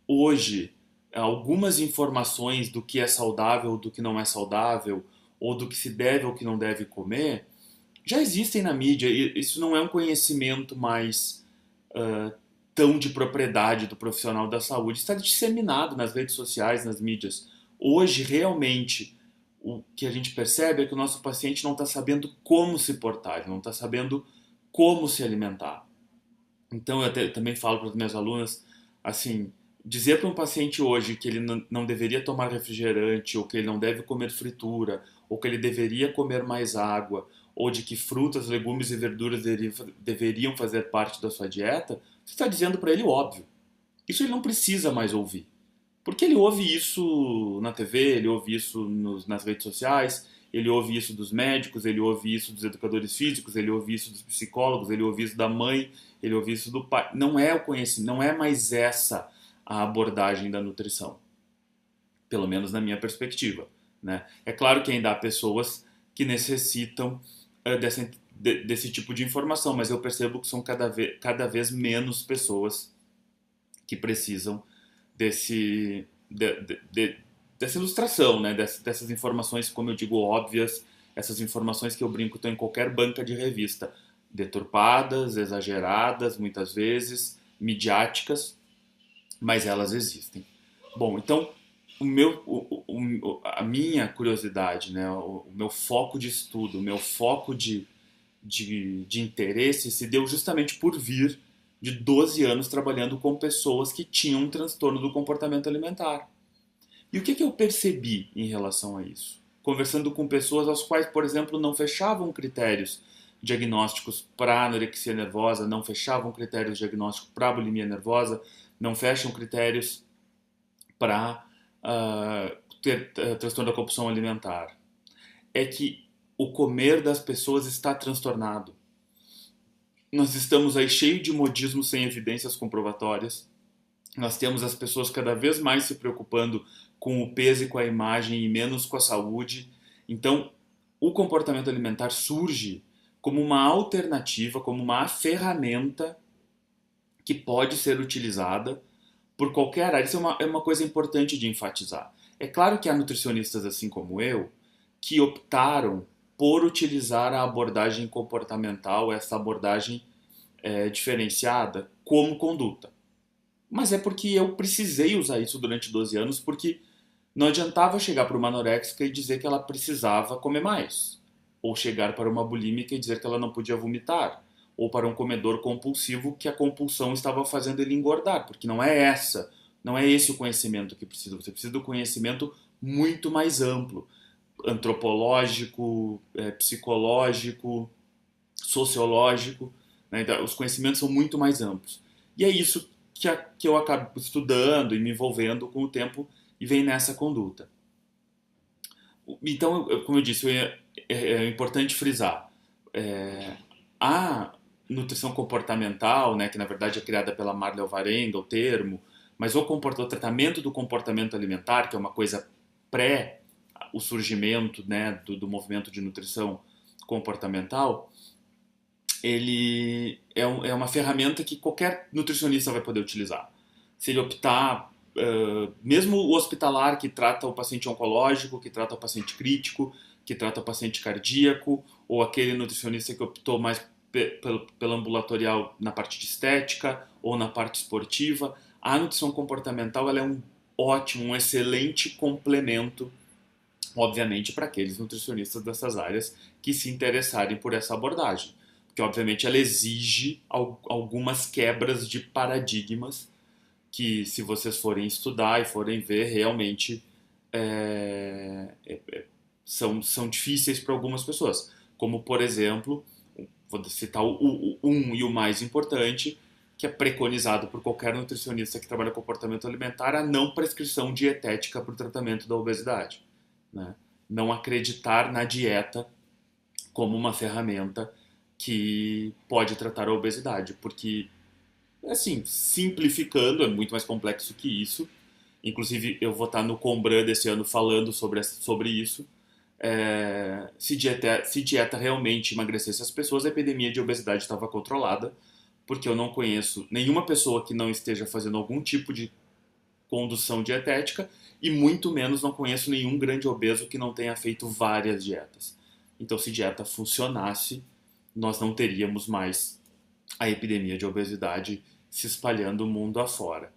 hoje algumas informações do que é saudável, do que não é saudável, ou do que se deve ou que não deve comer, já existem na mídia. E isso não é um conhecimento mais uh, tão de propriedade do profissional da saúde. Está disseminado nas redes sociais, nas mídias. Hoje, realmente, o que a gente percebe é que o nosso paciente não está sabendo como se portar, ele não está sabendo como se alimentar. Então, eu também falo para as minhas alunas, assim, dizer para um paciente hoje que ele não deveria tomar refrigerante, ou que ele não deve comer fritura, ou que ele deveria comer mais água, ou de que frutas, legumes e verduras deveriam fazer parte da sua dieta, você está dizendo para ele o óbvio. Isso ele não precisa mais ouvir. Porque ele ouve isso na TV, ele ouve isso nas redes sociais, ele ouve isso dos médicos, ele ouve isso dos educadores físicos, ele ouve isso dos psicólogos, ele ouve isso da mãe, ele ouve isso do pai. Não é o conhecimento, não é mais essa a abordagem da nutrição, pelo menos na minha perspectiva, né? É claro que ainda há pessoas que necessitam desse tipo de informação, mas eu percebo que são cada vez menos pessoas que precisam desse, dessa ilustração, né? Dessas informações, como eu digo, óbvias, essas informações que eu brinco estão em qualquer banca de revista, deturpadas, exageradas, muitas vezes, midiáticas, mas elas existem. Bom, então a minha curiosidade, né? O meu foco de estudo, o meu foco de interesse se deu justamente por vir de 12 anos trabalhando com pessoas que tinham um transtorno do comportamento alimentar. E o que eu percebi em relação a isso? Conversando com pessoas às quais, por exemplo, não fechavam critérios diagnósticos para anorexia nervosa, não fechavam critérios diagnósticos para bulimia nervosa, não fecham critérios para ter transtorno da compulsão alimentar. É que o comer das pessoas está transtornado. Nós estamos aí cheio de modismo sem evidências comprobatórias. Nós temos as pessoas cada vez mais se preocupando com o peso e com a imagem e menos com a saúde. Então, o comportamento alimentar surge como uma alternativa, como uma ferramenta que pode ser utilizada por qualquer área. Isso é uma coisa importante de enfatizar. É claro que há nutricionistas assim como eu que optaram por utilizar a abordagem comportamental, essa abordagem diferenciada, como conduta. Mas é porque eu precisei usar isso durante 12 anos, porque não adiantava chegar para uma anoréxica e dizer que ela precisava comer mais. Ou chegar para uma bulímica e dizer que ela não podia vomitar. Ou para um comedor compulsivo que a compulsão estava fazendo ele engordar. Porque não é esse o conhecimento que precisa. Você precisa do conhecimento muito mais amplo. Antropológico, psicológico, sociológico. Né? Então, os conhecimentos são muito mais amplos. E é isso que eu acabo estudando e me envolvendo com o tempo e vem nessa conduta. Então, como eu disse, é importante frisar. A nutrição comportamental, né, que na verdade é criada pela Marla Alvarenga, o termo, mas o tratamento do comportamento alimentar, que é uma coisa pré o surgimento, né, do movimento de nutrição comportamental, ele é uma ferramenta que qualquer nutricionista vai poder utilizar. Se ele optar, mesmo o hospitalar que trata o paciente oncológico, que trata o paciente crítico, que trata o paciente cardíaco, ou aquele nutricionista que optou mais pelo ambulatorial na parte de estética ou na parte esportiva, a nutrição comportamental ela é um ótimo, um excelente complemento, obviamente, para aqueles nutricionistas dessas áreas que se interessarem por essa abordagem. Porque, obviamente, ela exige algumas quebras de paradigmas que, se vocês forem estudar e forem ver, realmente é, é, é, são difíceis para algumas pessoas. Como, por exemplo, vou citar um e o mais importante, que é preconizado por qualquer nutricionista que trabalha com comportamento alimentar, a não prescrição dietética para o tratamento da obesidade. Né? Não acreditar na dieta como uma ferramenta que pode tratar a obesidade, porque, assim, simplificando, é muito mais complexo que isso. Inclusive, eu vou estar no Combran desse ano falando sobre isso. Se dieta realmente emagrecesse as pessoas, a epidemia de obesidade estava controlada, porque eu não conheço nenhuma pessoa que não esteja fazendo algum tipo de condução dietética e muito menos não conheço nenhum grande obeso que não tenha feito várias dietas. Então, se dieta funcionasse, nós não teríamos mais a epidemia de obesidade se espalhando o mundo afora.